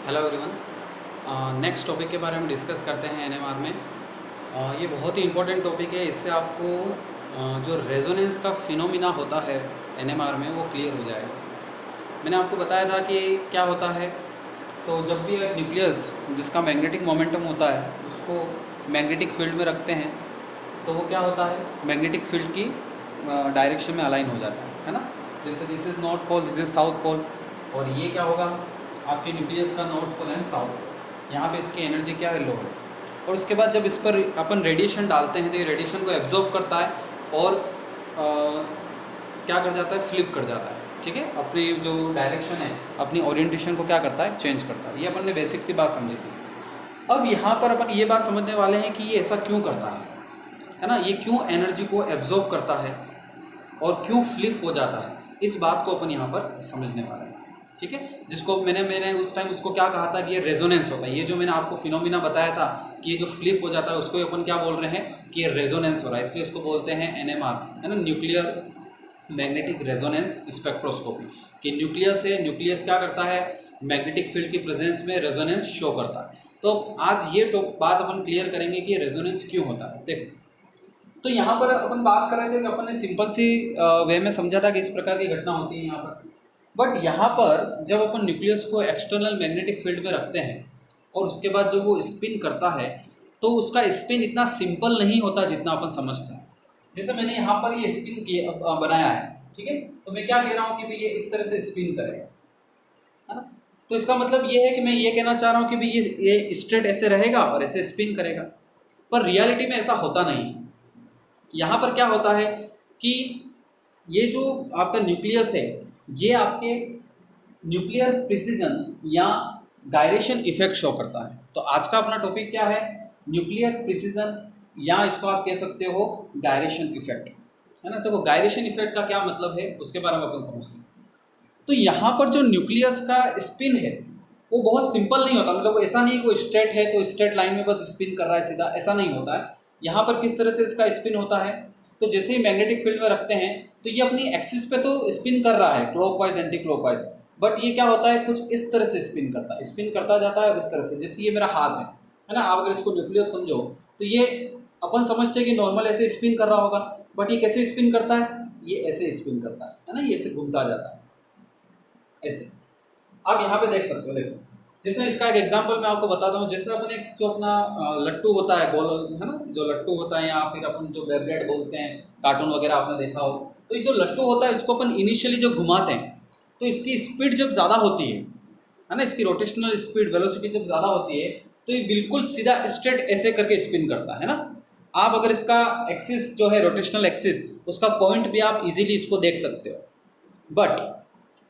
Hello everyone. Next topic के बारे में डिस्कस करते हैं एनएमआर में। ये बहुत ही इम्पोर्टेंट टॉपिक है। इससे आपको जो रेजोनेंस का फिनोमिना होता है एनएमआर में वो क्लियर हो जाएगा। मैंने आपको बताया था कि क्या होता है। तो जब भी एक न्यूक्लियस जिसका मैग्नेटिक मोमेंटम होता है उसको मैग्नेटिक फील्ड में रखते हैं तो वो क्या होता है, मैग्नेटिक फील्ड की डायरेक्शन में अलाइन हो जाता है ना। जैसे this is north pole, this is south pole, और ये क्या होगा आपके न्यूक्लियस का north pole and south pole. यहाँ पे इसकी एनर्जी क्या है, लो है। और उसके बाद जब इस पर अपन रेडिएशन डालते हैं तो ये रेडिएशन को एब्जॉर्ब करता है और क्या कर जाता है, फ्लिप कर जाता है। ठीक है, अपनी जो डायरेक्शन है, अपनी ओरिएंटेशन को क्या करता है, चेंज करता है। ये अपन ने बेसिक सी बात समझी थी। अब यहाँ पर अपन ये बात समझने वाले हैं कि ये ऐसा क्यों करता है ना। ये क्यों एनर्जी को एब्जॉर्ब करता है और क्यों फ्लिप हो जाता है, इस बात को अपन यहाँ पर समझने वाले हैं। ठीक है, जिसको मैंने उस टाइम उसको क्या कहा था कि ये रेजोनेंस होता है। ये जो मैंने आपको फिनोमिना बताया था कि ये जो फ्लिप हो जाता है उसको अपन क्या बोल रहे हैं कि ये रेजोनेंस हो रहा है, इसलिए इसको बोलते हैं एनएमआर, है ना, न्यूक्लियर मैग्नेटिक रेजोनेंस स्पेक्ट्रोस्कोपी। कि न्यूक्लियस है, न्यूक्लियस क्या करता है, मैग्नेटिक फील्ड की प्रेजेंस में रेजोनेंस शो करता है। तो आज ये बात अपन क्लियर करेंगे कि रेजोनेंस क्यों होता है। देखो, तो यहाँ पर अपन बात कर रहे थे कि अपन ने सिंपल सी वे में समझा था कि इस प्रकार की घटना होती है यहाँ पर। बट यहाँ पर जब अपन न्यूक्लियस को एक्सटर्नल मैग्नेटिक फील्ड में रखते हैं और उसके बाद जब वो स्पिन करता है तो उसका स्पिन इतना सिंपल नहीं होता जितना अपन समझते हैं। जैसे मैंने यहाँ पर ये स्पिन किया बनाया है, ठीक है, तो मैं क्या कह रहा हूँ कि भाई ये इस तरह से स्पिन करेगा, है ना। तो इसका मतलब ये है कि मैं ये कहना चाह रहा हूँ कि भाई ये स्ट्रेट ऐसे रहेगा और ऐसे स्पिन करेगा, पर रियलिटी में ऐसा होता नहीं है। यहाँ पर क्या होता है कि ये जो आपका न्यूक्लियस है ये आपके न्यूक्लियर प्रिसीजन या गायरेशन इफेक्ट शो करता है। तो आज का अपना टॉपिक क्या है, न्यूक्लियर प्रिसीजन, या इसको आप कह सकते हो गायरेशन इफेक्ट, है ना। तो वो गायरेशन इफेक्ट का क्या मतलब है उसके बारे में अपन समझ लें। तो यहाँ पर जो न्यूक्लियस का स्पिन है वो बहुत सिंपल नहीं होता। मतलब ऐसा नहीं कोई स्ट्रेट है तो स्ट्रेट लाइन में बस स्पिन कर रहा है सीधा, ऐसा नहीं होता है। यहाँ पर किस तरह से इसका स्पिन होता है, तो जैसे ही मैग्नेटिक फील्ड में रखते हैं तो ये अपनी एक्सिस पे तो स्पिन कर रहा है क्लॉकवाइज एंटी क्लॉकवाइज, बट ये क्या होता है कुछ इस तरह से स्पिन करता है, स्पिन करता जाता है इस तरह से। जैसे ये मेरा हाथ है ना, आप अगर इसको न्यूक्लियस समझो तो ये अपन समझते हैं कि नॉर्मल ऐसे स्पिन कर रहा होगा, बट ये कैसे स्पिन करता है, ये ऐसे स्पिन करता है ना, ये ऐसे घूमता जाता है ऐसे। आप यहाँ पे देख सकते हो, देखो जिसमें इसका एक एग्जांपल मैं आपको बताता हूँ। जैसे अपन एक जो अपना लट्टू होता है गोल, है ना, जो लट्टू होता है या फिर अपन जो बेबलेट बोलते हैं, कार्टून वगैरह आपने देखा हो, तो ये जो लट्टू होता है इसको अपन इनिशियली जो घुमाते हैं तो इसकी स्पीड जब ज़्यादा होती है ना, इसकी रोटेशनल स्पीड वेलोसिटी जब ज़्यादा होती है तो ये बिल्कुल सीधा स्ट्रेट ऐसे करके स्पिन करता है ना। आप अगर इसका एक्सिस जो है रोटेशनल एक्सिस, उसका पॉइंट भी आप इजीली इसको देख सकते हो। बट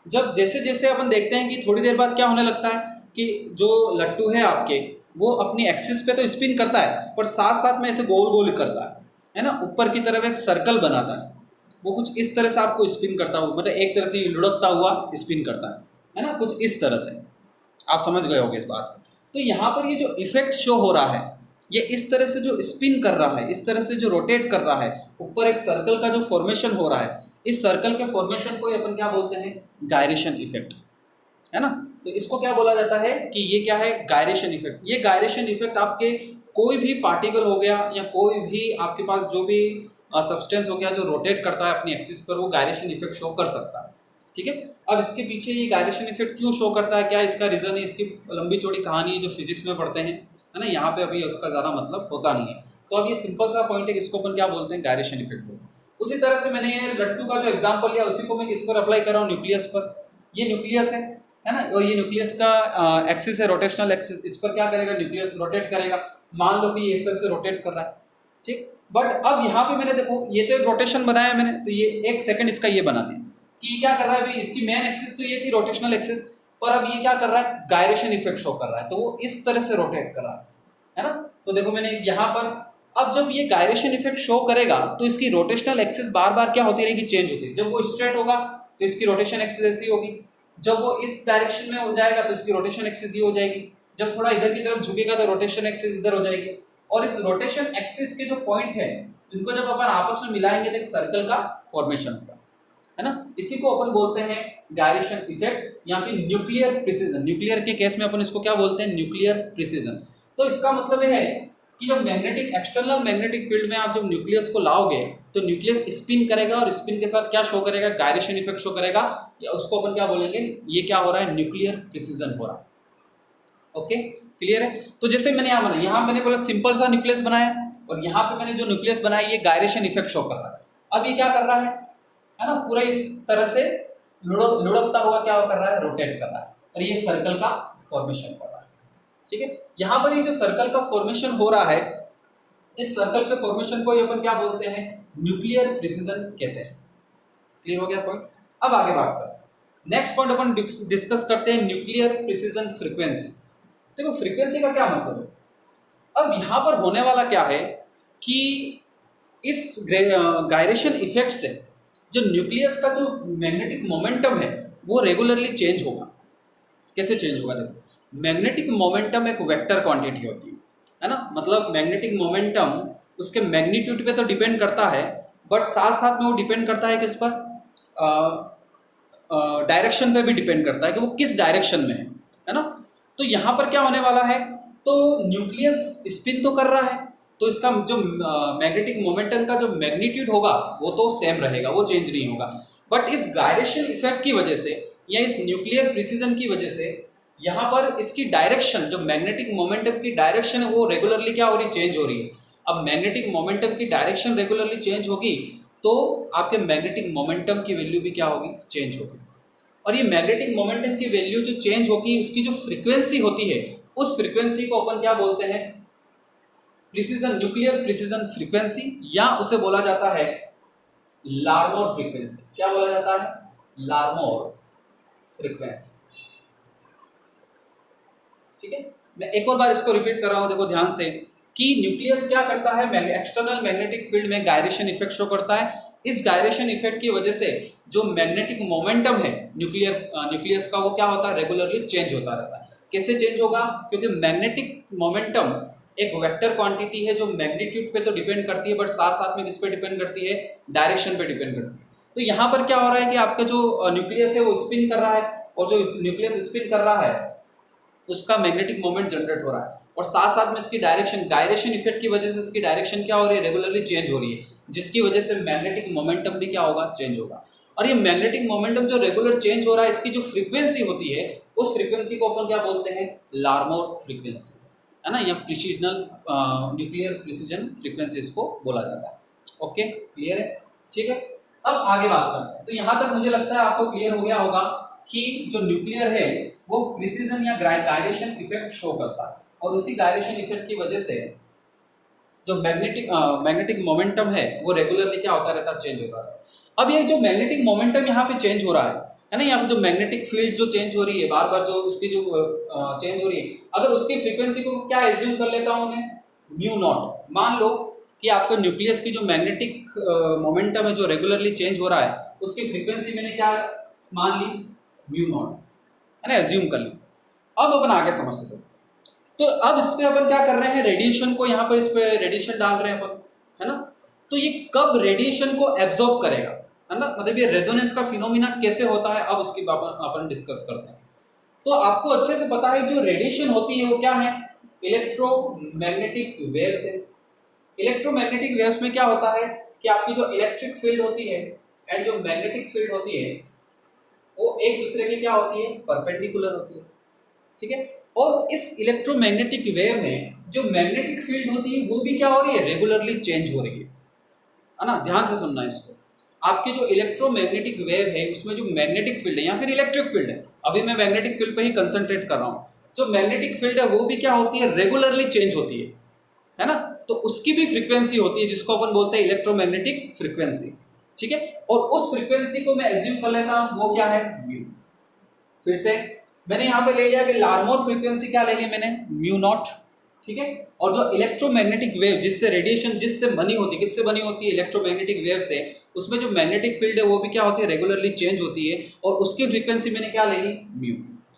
जब जैसे जैसे अपन देखते हैं कि थोड़ी देर बाद क्या होने लगता है कि जो लट्टू है आपके वो अपनी एक्सिस पे तो स्पिन करता है पर साथ साथ में ऐसे गोल गोल करता है ना, ऊपर की तरफ एक सर्कल बनाता है। वो कुछ इस तरह से आपको स्पिन करता हुआ, मतलब एक तरह से लुढ़कता हुआ स्पिन करता है ना, कुछ इस तरह से। आप समझ गए होंगे इस बात को। तो यहाँ पर ये जो इफेक्ट शो हो रहा है, ये इस तरह से जो स्पिन कर रहा है, इस तरह से जो रोटेट कर रहा है, ऊपर एक सर्कल का जो फॉर्मेशन हो रहा है, इस सर्कल के फॉर्मेशन को अपन क्या बोलते हैं, गायरेशन इफेक्ट, है ना। तो इसको क्या बोला जाता है कि ये क्या है, गायरेशन इफेक्ट। ये गायरेशन इफेक्ट आपके कोई भी पार्टिकल हो गया या कोई भी आपके पास जो भी सब्सटेंस हो गया जो रोटेट करता है अपनी एक्सिस पर, वो गायरेशन इफेक्ट शो कर सकता है। ठीक है, अब इसके पीछे ये गायरेशन इफेक्ट क्यों शो करता है, क्या इसका रीज़न है, इसकी लंबी चौड़ी कहानी है जो फिजिक्स में पढ़ते हैं, है ना। यहाँ पे अभी उसका ज़्यादा मतलब होता नहीं है। तो अब ये सिंपल सा पॉइंट है, इसको अपन क्या बोलते हैं, गायरेशन इफेक्ट बोलते हैं। उसी तरह से मैंने ये लट्टू का जो एग्जाम्पल लिया उसी को मैं इस पर अप्लाई कर रहा हूँ, न्यूक्लियस पर। ये न्यूक्लियस है ना, और ये न्यूक्लियस का एक्सिस है रोटेशनल एक्सिस, इस पर क्या करेगा, न्यूक्लियस रोटेट करेगा। मान लो कि ये इस तरह से रोटेट कर रहा है, ठीक। बट अब यहाँ पे मैंने देखो ये तो एक रोटेशन बनाया मैंने, तो ये एक सेकंड इसका ये बना दिया कि क्या कर रहा है भाई, इसकी मेन एक्सिस तो ये थी रोटेशनल एक्सिस, पर अब ये क्या कर रहा है, गायरेशन इफेक्ट शो कर रहा है, तो वो इस तरह से रोटेट कर रहा है ना। तो देखो मैंने यहाँ पर, अब जब ये गायरेशन इफेक्ट शो करेगा तो इसकी रोटेशनल एक्सिस बार बार क्या होती रहेगी, चेंज होती है। जब वो स्ट्रेट होगा तो इसकी रोटेशन एक्सिस ऐसी होगी, जब वो इस डायरेक्शन में हो जाएगा तो इसकी रोटेशन एक्सिस ये हो जाएगी, जब थोड़ा इधर की तरफ झुकेगा तो रोटेशन एक्सिस इधर हो जाएगी। और इस रोटेशन एक्सिस के जो पॉइंट है इनको जब अपन आपस में मिलाएंगे तो एक सर्कल का फॉर्मेशन होगा, है ना। इसी को अपन बोलते हैं गायरेशन इफेक्ट, या फिर न्यूक्लियर प्रिसीजन। न्यूक्लियर के केस में अपन इसको क्या बोलते हैं, न्यूक्लियर प्रिसीजन। तो इसका मतलब ये है कि जब मैग्नेटिक एक्सटर्नल मैग्नेटिक फील्ड में आप जब न्यूक्लियस को लाओगे तो न्यूक्लियस स्पिन करेगा और स्पिन के साथ क्या शो करेगा, गायरेशन इफेक्ट शो करेगा, या उसको अपन क्या बोलेंगे, ये क्या हो रहा है, न्यूक्लियर प्रिसीजन हो रहा है। ओके, क्लियर है। तो जैसे मैंने यहाँ मैंने बोला सिंपल सा न्यूक्लियस बनाया और यहाँ पे मैंने जो न्यूक्लियस बनाया ये गायरेशन इफेक्ट शो कर रहा है। अब ये क्या कर रहा है ना, पूरा इस तरह से लुढ़कता हुआ क्या कर रहा है, रोटेट कर रहा है और ये सर्कल का फॉर्मेशन कर रहा है। ठीक है, यहाँ पर ये जो सर्कल का फॉर्मेशन हो रहा है, इस सर्कल के फॉर्मेशन को अपन क्या बोलते हैं, न्यूक्लियर प्रिसीजन कहते हैं। क्लियर हो गया पॉइंट। अब आगे बात करते हैं, नेक्स्ट पॉइंट अपन डिस्कस करते हैं न्यूक्लियर प्रिसीजन फ्रीक्वेंसी। देखो फ्रीक्वेंसी का क्या मतलब है, अब यहाँ पर होने वाला क्या है कि इस गायरेशन इफेक्ट से जो न्यूक्लियस का जो मैग्नेटिक मोमेंटम है वो रेगुलरली चेंज होगा। कैसे चेंज होगा, देखो मैग्नेटिक मोमेंटम एक वेक्टर क्वांटिटी होती है ना, मतलब मैग्नेटिक मोमेंटम उसके मैग्नीट्यूड पे तो डिपेंड करता है, बट साथ साथ में वो डिपेंड करता है किस पर, डायरेक्शन पे भी डिपेंड करता है कि वो किस डायरेक्शन में है ना। तो यहाँ पर क्या होने वाला है, तो न्यूक्लियस स्पिन तो कर रहा है, तो इसका जो मैग्नेटिक मोमेंटम का जो मैग्नीट्यूड होगा वो तो सेम रहेगा, वो चेंज नहीं होगा। बट इस गायरेशन इफेक्ट की वजह से या इस न्यूक्लियर प्रिसीजन की वजह से यहाँ पर इसकी डायरेक्शन, जो मैग्नेटिक मोमेंटम की डायरेक्शन है वो रेगुलरली क्या हो रही, चेंज हो रही है। अब मैग्नेटिक मोमेंटम की डायरेक्शन रेगुलरली चेंज होगी तो आपके मैग्नेटिक मोमेंटम की वैल्यू भी क्या होगी, चेंज होगी। और ये मैग्नेटिक मोमेंटम की वैल्यू जो चेंज होगी उसकी जो फ्रीक्वेंसी होती है उस फ्रीक्वेंसी को अपन क्या बोलते हैं, प्रिसीजन, न्यूक्लियर प्रिसीजन फ्रीक्वेंसी, या उसे बोला जाता है लार्मोर फ्रीक्वेंसी। क्या बोला जाता है, लार्मोर फ्रीक्वेंसी। ठीक है, मैं एक और बार इसको रिपीट कर रहा हूं, देखो ध्यान से, कि न्यूक्लियस क्या करता है, एक्सटर्नल मैग्नेटिक फील्ड में गायरेशन इफेक्ट शो करता है। इस गायरेशन इफेक्ट की वजह से जो मैग्नेटिक मोमेंटम है न्यूक्लियस का वो क्या होता है, रेगुलरली चेंज होता रहता है। कैसे चेंज होगा, क्योंकि मैग्नेटिक मोमेंटम एक वेक्टर क्वांटिटी है जो मैग्नीट्यूड पे तो डिपेंड करती है, बट साथ साथ में किस पे डिपेंड करती है, डायरेक्शन पे डिपेंड करती है। तो यहाँ पर क्या हो रहा है कि आपका जो न्यूक्लियस है वो स्पिन कर रहा है, और जो न्यूक्लियस स्पिन कर रहा है उसका मैग्नेटिक मोमेंट जनरेट हो रहा है, और साथ साथ में इसकी डायरेक्शन, गायरेशन इफेक्ट की वजह से इसकी डायरेक्शन क्या हो रही है, रेगुलरली चेंज हो रही है, जिसकी वजह से मैग्नेटिक मोमेंटम भी क्या होगा, चेंज होगा। और ये मैग्नेटिक मोमेंटम जो रेगुलर चेंज हो रहा है, इसकी जो फ्रीक्वेंसी होती है उस फ्रीक्वेंसी को अपन क्या बोलते हैं, लार्मोर फ्रीक्वेंसी, है ना, या प्रिसीजनल न्यूक्लियर प्रिसीजन फ्रीक्वेंसी इसको बोला जाता है। ओके, क्लियर है। ठीक है, अब आगे बात करते हैं। तो यहाँ तक मुझे लगता है आपको क्लियर हो गया होगा कि जो न्यूक्लियर है वो प्रिसीजन या गायरेशन इफेक्ट शो करता है, और उसी गायरेशन इफेक्ट की वजह से जो मैग्नेटिक मोमेंटम है वो रेगुलरली क्या होता रहता है, चेंज होता रहता है। अब ये जो मैग्नेटिक मोमेंटम यहाँ पे चेंज हो रहा है ना, यहाँ पे जो मैग्नेटिक फील्ड जो चेंज हो रही है बार बार, जो उसकी जो चेंज हो रही है, अगर उसकी फ्रीक्वेंसी को क्या एज्यूम कर लेता हूँ मैं, म्यू नॉट। मान लो कि आपको न्यूक्लियस की जो मैग्नेटिक मोमेंटम है जो रेगुलरली चेंज हो रहा है उसकी फ्रीक्वेंसी मैंने क्या मान ली, म्यू नॉट, है ना, एज्यूम कर ली। अब अपन आगे समझ सकते हो। तो अब इस पे अपन क्या कर रहे हैं, रेडिएशन को यहाँ पर इस पे रेडिएशन डाल रहे हैं अपन, है ना। तो ये कब रेडिएशन को एब्जॉर्ब करेगा, है ना, मतलब ये रेजोनेंस का फिनोमिना कैसे होता है, अब उसकी अपन डिस्कस करते हैं। तो आपको अच्छे से पता है जो रेडिएशन होती है वो क्या है, इलेक्ट्रोमैग्नेटिक वेव्स है। इलेक्ट्रोमैग्नेटिक वेव्स में क्या होता है कि आपकी जो इलेक्ट्रिक फील्ड होती है एंड जो मैग्नेटिक फील्ड होती है वो एक दूसरे की क्या होती है, परपेंडिकुलर होती है। ठीक है, और इस इलेक्ट्रोमैग्नेटिक वेव में जो मैग्नेटिक फील्ड होती है वो भी क्या हो रही है, रेगुलरली चेंज हो रही है ना। ध्यान से सुनना इसको, आपकी जो इलेक्ट्रोमैग्नेटिक वेव है उसमें जो मैग्नेटिक फील्ड है या फिर इलेक्ट्रिक फील्ड है, अभी मैं मैग्नेटिक फील्ड पे ही कंसंट्रेट कर रहा हूँ, जो मैग्नेटिक फील्ड है वो भी क्या होती है, रेगुलरली चेंज होती है ना। तो उसकी भी फ्रीक्वेंसी होती है जिसको अपन बोलते हैं इलेक्ट्रोमैग्नेटिक फ्रीक्वेंसी। ठीक है, और उस फ्रीक्वेंसी को मैं एज्यूम कर लेता हूँ वो क्या है, म्यू। फिर से मैंने यहाँ पे ले लिया कि लार्मोर फ्रीक्वेंसी क्या ले ली मैंने, म्यू नॉट। ठीक है, और जो इलेक्ट्रोमैग्नेटिक वेव जिससे रेडिएशन जिससे बनी होती है, किससे बनी होती है, इलेक्ट्रोमैग्नेटिक वेव से, उसमें जो मैग्नेटिक फील्ड है वो भी क्या होती है, रेगुलरली चेंज होती है, और उसकी फ्रीक्वेंसी मैंने क्या ले ली, म्यू,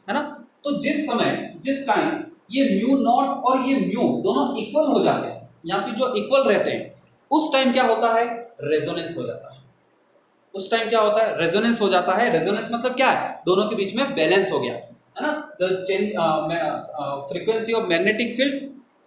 है ना। तो जिस टाइम ये म्यू नॉट और ये म्यू दोनों इक्वल हो जाते हैं या फिर जो इक्वल रहते हैं, उस टाइम क्या होता है, रेजोनेंस हो जाता है। उस टाइम क्या होता है, रेजोनेंस हो जाता है। रेजोनेंस मतलब क्या है, दोनों के बीच में बैलेंस हो गया, है ना। The change frequency of magnetic field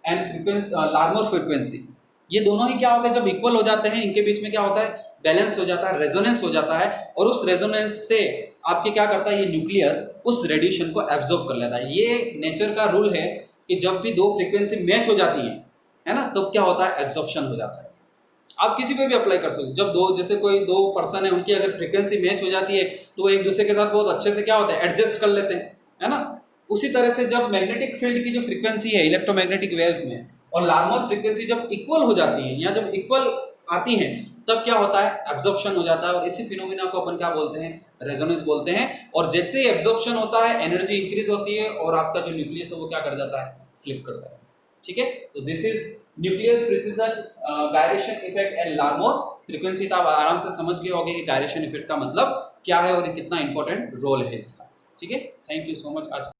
and frequency Larmor frequency, ये दोनों ही क्या होता है, जब इक्वल हो जाते हैं इनके बीच में क्या होता है, बैलेंस हो जाता है, रेजोनेंस हो जाता है। और उस रेजोनेंस से आपके क्या करता है, ये न्यूक्लियस उस रेडिएशन को एब्जॉर्ब कर लेता है। ये नेचर का रूल है कि जब भी दो फ्रीक्वेंसी मैच हो जाती है ना, तब क्या होता है, एब्जॉर्प्शन हो जाता है। आप किसी पे भी अप्लाई कर सकते हो। जब दो, जैसे कोई दो पर्सन है, उनकी अगर फ्रीक्वेंसी मैच हो जाती है तो वो एक दूसरे के साथ बहुत अच्छे से क्या होता है, एडजस्ट कर लेते हैं, है ना। उसी तरह से जब मैग्नेटिक फील्ड की जो फ्रीक्वेंसी है इलेक्ट्रोमैग्नेटिक वेव्स में और लार्मर फ्रीक्वेंसी जब इक्वल हो जाती है या जब इक्वल आती हैं, तब क्या होता है, एब्जॉर्प्शन हो जाता है। और इसी फिनोमिना को अपन क्या बोलते हैं, रेजोनेंस बोलते हैं। और जैसे ही एब्जॉर्प्शन होता है, एनर्जी इंक्रीज होती है और आपका जो न्यूक्लियस है वो क्या कर जाता है, फ्लिप करता है। ठीक है, तो this is nuclear precision gyration effect and Larmor frequency. तो आप आराम से समझ गए होंगे कि गायरेशन इफेक्ट का मतलब क्या है और कितना इंपॉर्टेंट रोल है इसका। ठीक है, थैंक यू सो मच। आज